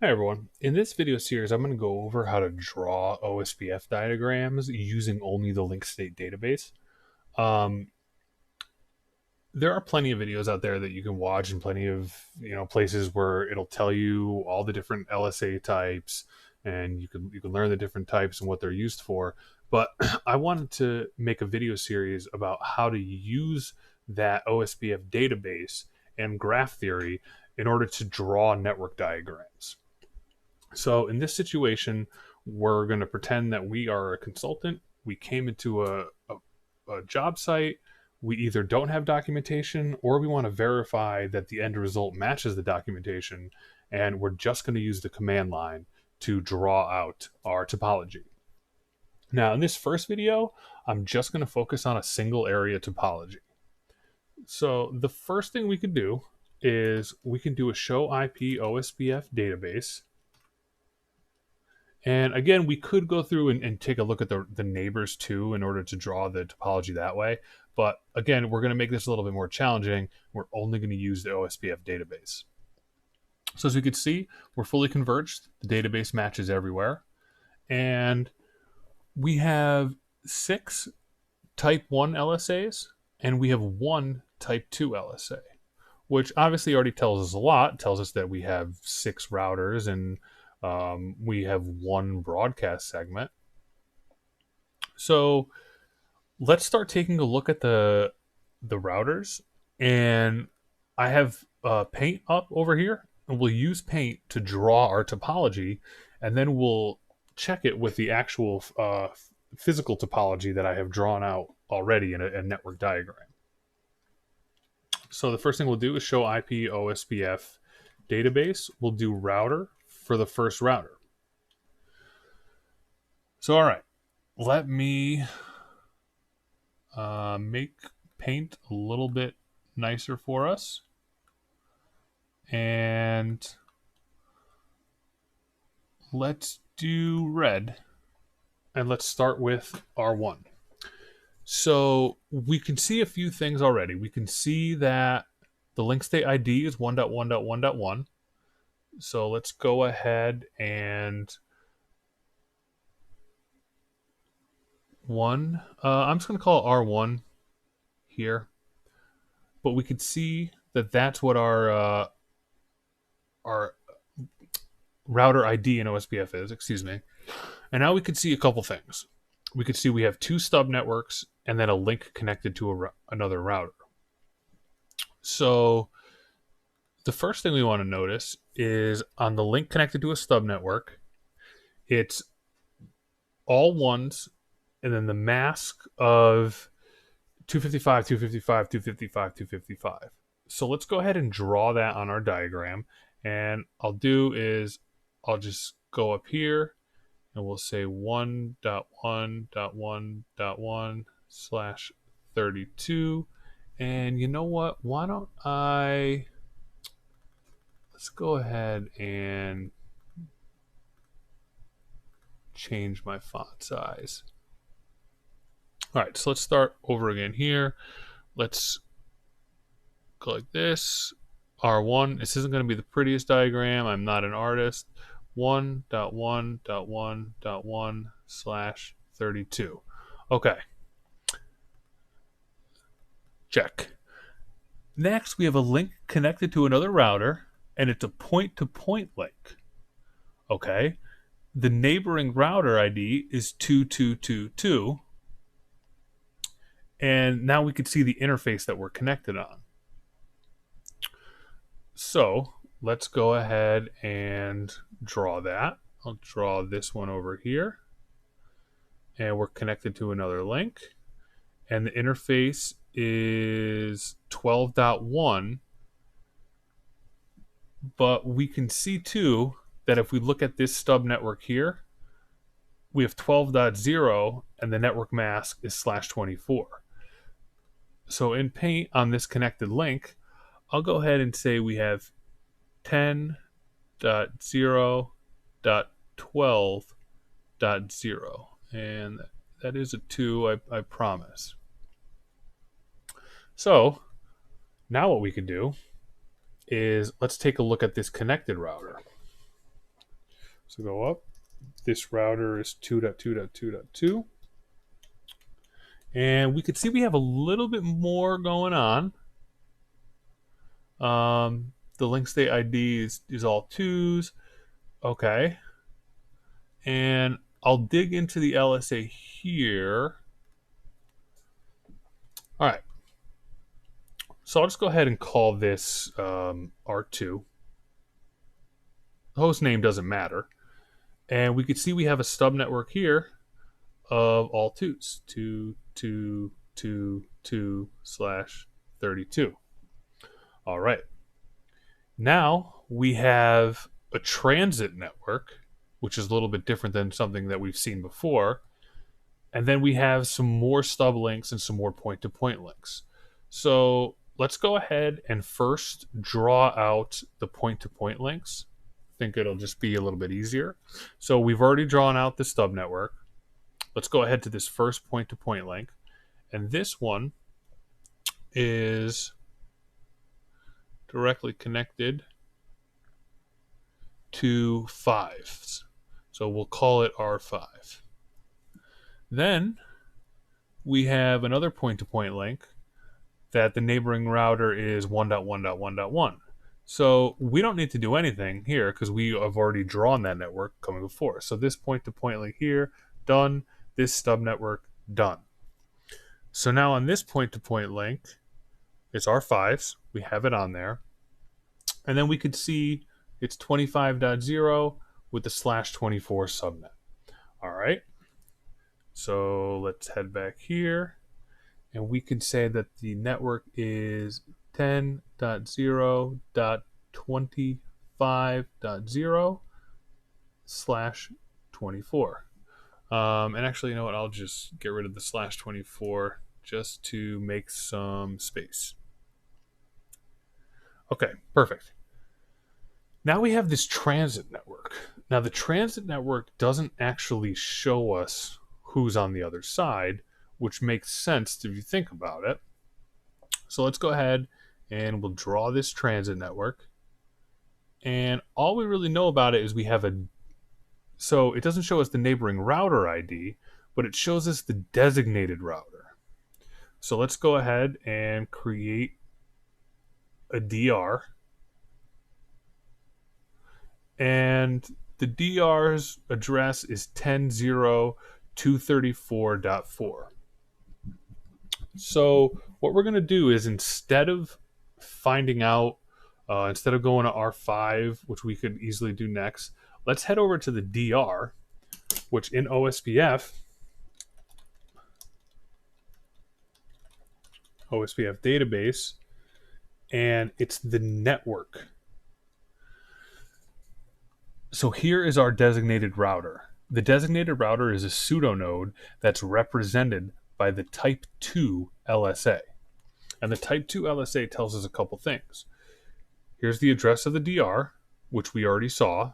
Hi everyone. In this video series, I'm going to go over how to draw OSPF diagrams using only the linked state database. Um, there are plenty of videos out there that you can watch, and plenty of places where it'll tell you all the different LSA types, and you can learn the different types and what they're used for. But I wanted to make a video series about how to use that OSPF database and graph theory in order to draw network diagrams. So in this situation, we're going to pretend that we are a consultant. We came into a job site. We either don't have documentation or we want to verify that the end result matches the documentation. And we're just going to use the command line to draw out our topology. Now, in this first video, I'm just going to focus on a single area topology. So the first thing we can do is we can do a show IP OSPF database. And again, we could go through and take a look at the neighbors too in order to draw the topology that way. But again, we're going to make this a little bit more challenging. We're only going to use the OSPF database. So as you can see, we're fully converged. The database matches everywhere. And we have 6 type 1 LSAs and we have 1 type 2 LSA, which obviously already tells us a lot. It tells us that we have 6 routers and we have 1 broadcast segment. So let's start taking a look at the routers. And I have Paint up over here, and we'll use Paint to draw our topology, and then we'll check it with the actual physical topology that I have drawn out already in a network diagram. So the first thing we'll do is show IP OSPF database. We'll do router for the first router. So all right, let me make Paint a little bit nicer for us. And let's do red. And let's start with R1. So we can see a few things already. We can see that the link state ID is 1.1.1.1. So let's go ahead and I'm just going to call it R1 here. But we can see that that's what our router ID in OSPF is, excuse me. And now we can see a couple things. We could see we have 2 stub networks and then a link connected to another router. So the first thing we want to notice is on the link connected to a stub network, it's all ones and then the mask of 255, 255, 255, 255. So let's go ahead and draw that on our diagram. And I'll do is I'll just go up here and we'll say 1.1.1.1/32. And you know what? Why don't let's go ahead and change my font size. All right, so let's start over again here. Let's go like this. R1, this isn't going to be the prettiest diagram. I'm not an artist. 1.1.1.1/32. Okay. Check. Next, we have a link connected to another router, and it's a point-to-point link. Okay. The neighboring router ID is 2222. And now we can see the interface that we're connected on. So let's go ahead and draw that. I'll draw this one over here. And we're connected to another link. And the interface is 12.1. But we can see too that if we look at this stub network here, we have 12.0 and the network mask is /24. So in Paint on this connected link, I'll go ahead and say we have 10.0.12.0. And that is a 2, I promise. So now what we can do is let's take a look at this connected router. So go up. This router is 2.2.2.2. And we could see we have a little bit more going on. The link state ID is all twos. Okay. And I'll dig into the LSA here. All right. So I'll just go ahead and call this R2. The host name doesn't matter. And we could see we have a stub network here of all twos. 2.2.2.2/32. All right. Now we have a transit network, which is a little bit different than something that we've seen before. And then we have some more stub links and some more point-to-point links. So let's go ahead and first draw out the point-to-point links. I think it'll just be a little bit easier. So we've already drawn out the stub network. Let's go ahead to this first point-to-point link. And this one is directly connected to 5s. So we'll call it R5. Then we have another point-to-point link that the neighboring router is 1.1.1.1. So we don't need to do anything here because we have already drawn that network coming before. So this point-to-point link here, done. This stub network, done. So now on this point-to-point link, it's R5s. We have it on there. And then we could see it's 25.0 with the /24 subnet. All right. So let's head back here. And we can say that the network is 10.0.25.0/24. And actually, you know what? I'll just get rid of the /24 just to make some space. Okay, perfect. Now we have this transit network. Now the transit network doesn't actually show us who's on the other side, which makes sense if you think about it. So let's go ahead and we'll draw this transit network. And all we really know about it is we have so it doesn't show us the neighboring router ID, but it shows us the designated router. So let's go ahead and create a DR. And the DR's address is 10.0.234.4. So what we're going to do is instead of finding out, instead of going to R5, which we could easily do next, let's head over to the DR, which in OSPF database, and it's the network. So here is our designated router. The designated router is a pseudonode that's represented by the type 2 LSA. And the type 2 LSA tells us a couple things. Here's the address of the DR, which we already saw.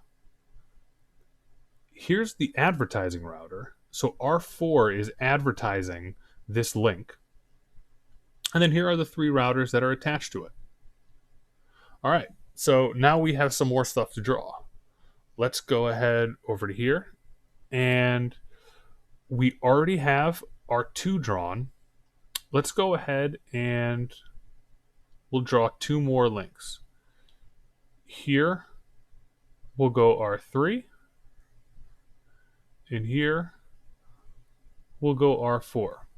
Here's the advertising router. So R4 is advertising this link. And then here are the 3 routers that are attached to it. All right, so now we have some more stuff to draw. Let's go ahead over to here. And we already have R2 drawn. Let's go ahead and we'll draw 2 more links. Here, we'll go R3. And here, we'll go R4.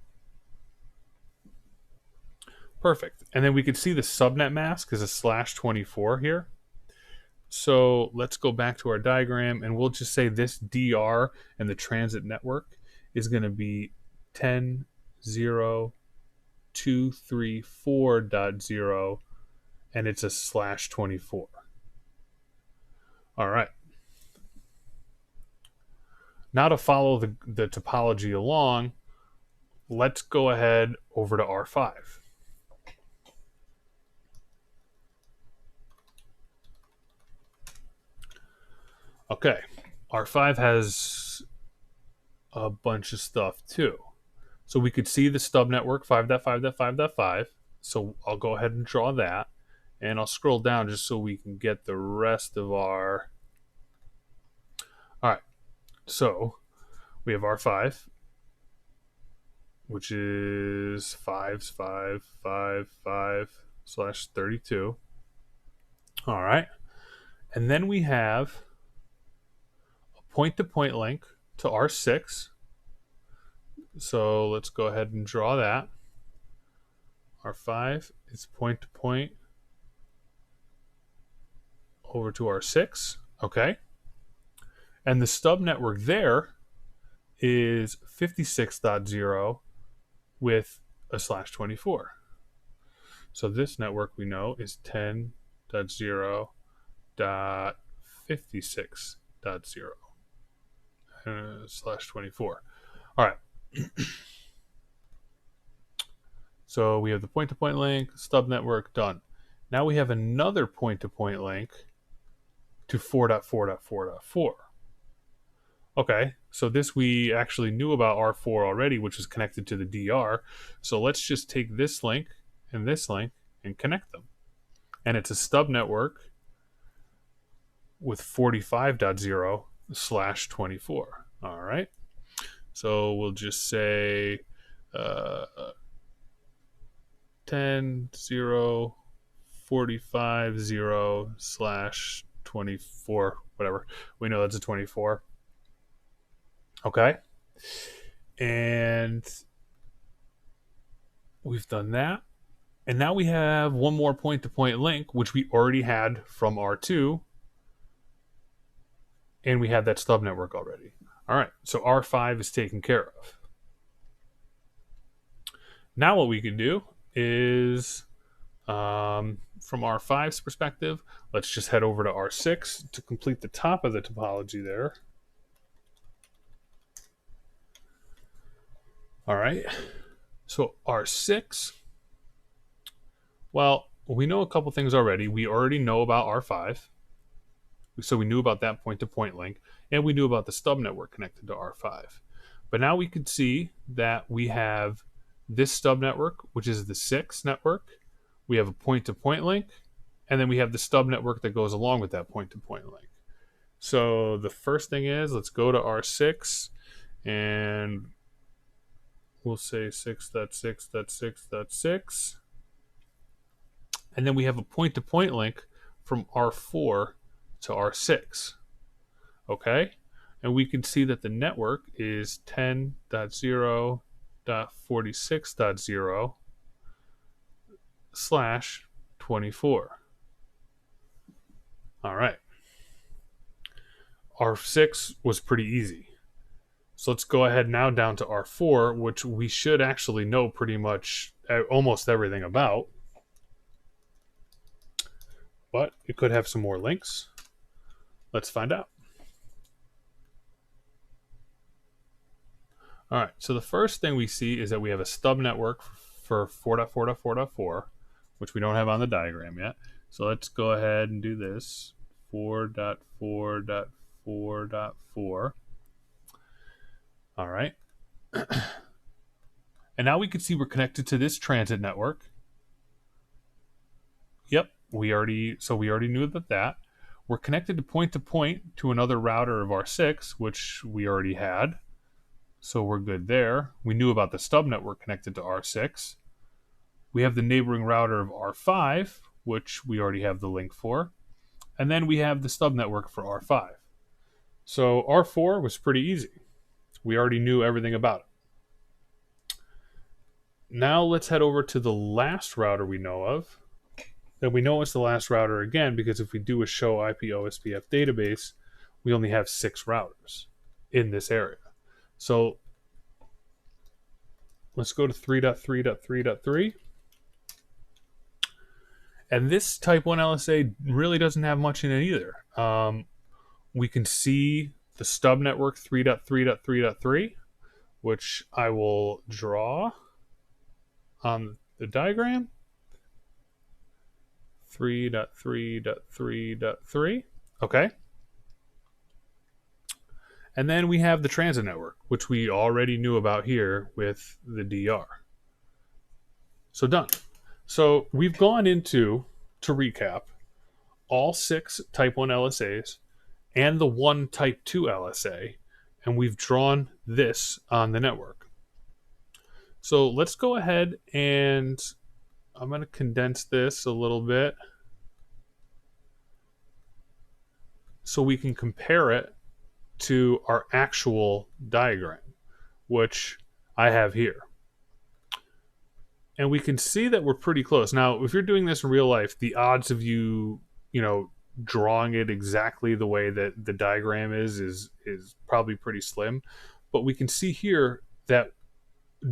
Perfect. And then we can see the subnet mask is a /24 here. So let's go back to our diagram and we'll just say this DR and the transit network is going to be 10.0.234.0 and it's a /24. All right. Now to follow the topology along, let's go ahead over to R5. Okay, R5 has a bunch of stuff too. So we could see the stub network 5.5.5.5. So I'll go ahead and draw that. And I'll scroll down just so we can get the rest of our All right, so we have R5, which is 5/32. All right, and then we have a point-to-point link to R6. So let's go ahead and draw that. R5 is point-to-point over to R6. Okay. And the stub network there is 56.0 with a /24. So this network we know is 10.0.56.0 /24. All right. So we have the point-to-point link, stub network, done. Now we have another point-to-point link to 4.4.4.4. Okay, so this we actually knew about R4 already, which is connected to the DR. So let's just take this link and connect them. And it's a stub network with 45.0 /24. All right, so we'll just say 10.0.45.0 /24, whatever. We know that's a 24. Okay. And we've done that. And now we have one more point-to-point link, which we already had from R2. And we had that stub network already. All right, so R5 is taken care of. Now what we can do is, from R5's perspective, let's just head over to R6 to complete the top of the topology there. All right, so R6, well, we know a couple things already. We already know about R5. So we knew about that point-to-point link, and we knew about the stub network connected to R5. But now we could see that we have this stub network, which is the 6 network. We have a point-to-point link, and then we have the stub network that goes along with that point-to-point link. So the first thing is, let's go to R6, and we'll say 6.6.6.6. And then we have a point-to-point link from R4 to R6. Okay? And we can see that the network is 10.0.46.0 /24. All right. R6 was pretty easy. So let's go ahead now down to R4, which we should actually know pretty much almost everything about. But it could have some more links. Let's find out. All right, so the first thing we see is that we have a stub network for 4.4.4.4, which we don't have on the diagram yet. So let's go ahead and do this. 4.4.4.4. All right. And now we can see we're connected to this transit network. Yep, we already knew about that. We're connected to point to another router of R6, which we already had. So we're good there. We knew about the stub network connected to R6. We have the neighboring router of R5, which we already have the link for. And then we have the stub network for R5. So R4 was pretty easy. We already knew everything about it. Now let's head over to the last router we know of. And we know it's the last router again because if we do a show IP OSPF database, we only have 6 routers in this area. So let's go to 3.3.3.3. And this type 1 LSA really doesn't have much in it either. We can see the stub network 3.3.3.3, which I will draw on the diagram. 3.3.3.3. Okay. And then we have the transit network, which we already knew about here with the DR. So done. So we've gone into, to recap, all 6 type 1 LSAs and the one type 2 LSA, and we've drawn this on the network. So let's go ahead and I'm going to condense this a little bit so we can compare it to our actual diagram, which I have here. And we can see that we're pretty close. Now, if you're doing this in real life, the odds of you drawing it exactly the way that the diagram is probably pretty slim. But we can see here that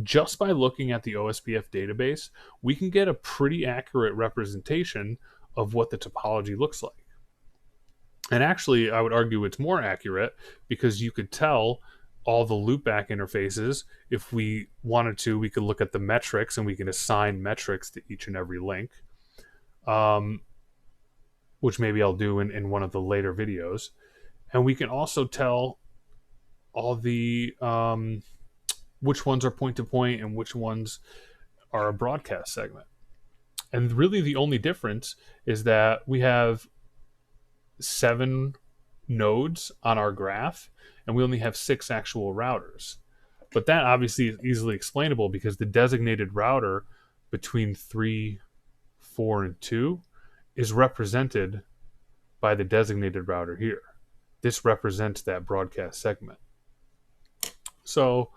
just by looking at the OSPF database, we can get a pretty accurate representation of what the topology looks like. And actually, I would argue it's more accurate because you could tell all the loopback interfaces. If we wanted to, we could look at the metrics and we can assign metrics to each and every link, which maybe I'll do in one of the later videos. And we can also tell all the which ones are point-to-point and which ones are a broadcast segment. And really the only difference is that we have 7 nodes on our graph and we only have 6 actual routers. But that obviously is easily explainable because the designated router between 3, 4, and 2 is represented by the designated router here. This represents that broadcast segment. So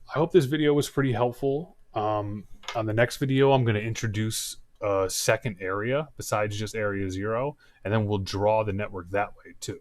I hope this video was pretty helpful. On the next video, I'm going to introduce a second area besides just area 0, and then we'll draw the network that way too.